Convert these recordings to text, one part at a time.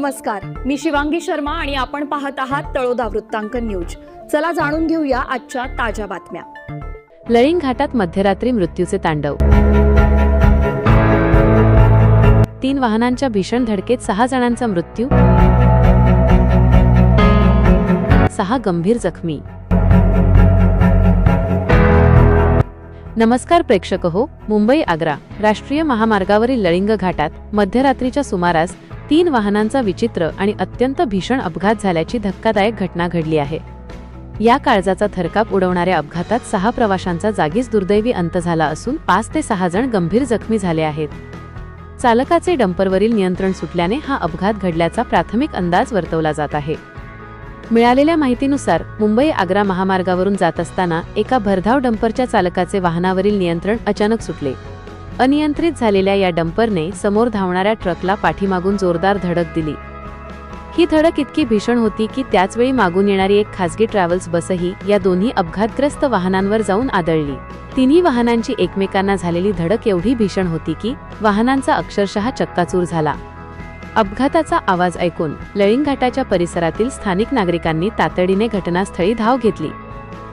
नमस्कार, मी शिवांगी शर्मा आणि आपण पाहत आहात तळोदा वृत्तांकन न्यूज। चला जाणून घेऊया आजच्या ताज्या बातम्या। लळिंग घाटात मध्यरात्री मृत्यूचे तांडव। 3 वाहनांच्या भीषण धडकेत 6 जणांचा मृत्यू, 6 गंभीर जखमी। नमस्कार प्रेक्षक हो, मुंबई आग्रा राष्ट्रीय महामार्गावरील लळिंग घाटात मध्यरात्रीच्या सुमारास 3 वाहनांचा विचित्र आणि अत्यंत भीषण अपघात झाल्याची धक्कादायक घटना घडली आहे। या काळजाचा थरकाप उडवणाऱ्या अपघातात 6 प्रवाशांचा जागीच दुर्दैवी अंत झाला असून 5 ते 6 जण गंभीर जखमी झाले आहेत। चालकाचे डंपरवरील नियंत्रण सुटल्याने हा अपघात घडल्याचा प्राथमिक अंदाज वर्तवला जात आहे। मिळालेल्या माहितीनुसार मुंबई आग्रा महामार्गावरून जात असताना एका भरधाव डंपरच्या चालकाचे वाहनावरील नियंत्रण अचानक सुटले। अनियंत्रित झालेल्या या डंपरने समोर धावणाऱ्या ट्रकला पाठीमागून जोरदार धडक दिली। ही धडक इतकी भीषण होती की त्याचवेळी मागून येणारी एक खासगी ट्रॅव्हल्स बसही या दोन्ही अपघातग्रस्त वाहनांवर जाऊन आदळली। तिन्ही वाहनांची एकमेकांना झालेली धडक एवढी भीषण होती की वाहनांचा अक्षरशः चक्काचूर झाला। अपघाताचा आवाज ऐकून लळिंग घाटाच्या परिसरातील स्थानिक नागरिकांनी तातडीने घटनास्थळी धाव घेतली।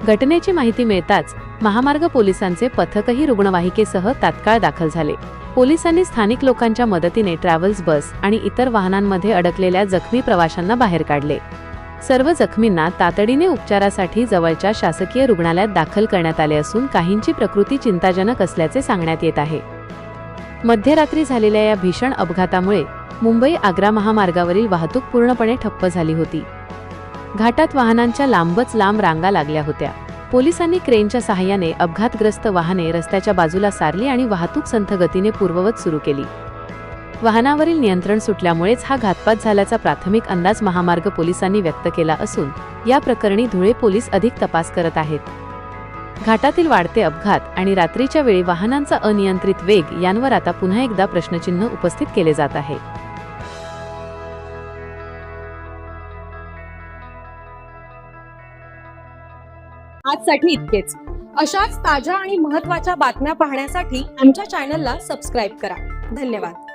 घटनेची माहिती मिळताच महामार्ग पोलिसांचे पथकही रुग्णवाहिकेसह तात्काळ दाखल झाले। पोलिसांनी स्थानिक लोकांच्या मदतीने ट्रॅव्हल्स बस आणि इतर वाहनांमध्ये अडकलेल्या जखमी प्रवाशांना बाहेर काढले। सर्व जखमींना तातडीने उपचारासाठी जवळच्या शासकीय रुग्णालयात दाखल करण्यात आले असून काहींची प्रकृती चिंताजनक असल्याचे सांगण्यात येत आहे। मध्यरात्री झालेल्या या भीषण अपघातामुळे मुंबई आग्रा महामार्गावरील वाहतूक पूर्णपणे ठप्प झाली होती। घाटात वाहनांच्या लांबच लांब रांगा लागल्या होत्या। पोलिसांनी क्रेनच्या सहाय्याने अपघातग्रस्त वाहने रस्त्याच्या बाजूला सारली आणि वाहतूक संथ गतीने पूर्ववत सुरू केली। वाहनावरील नियंत्रण सुटल्यामुळेच हा घातपात झाल्याचा प्राथमिक अंदाज महामार्ग पोलिसांनी व्यक्त केला असून या प्रकरणी धुळे पोलीस अधिक तपास करत आहेत। घाटातील वाढते अपघात आणि रात्रीच्या वेळी वाहनांचा अनियंत्रित वेग यांवर आता पुन्हा एकदा प्रश्नचिन्ह उपस्थित केले जात आहे। आजसाठी इतकेच। अशाच ताज्या आणि महत्त्वाच्या बातम्या पाहण्यासाठी आमच्या चॅनलला सबस्क्राइब करा। धन्यवाद।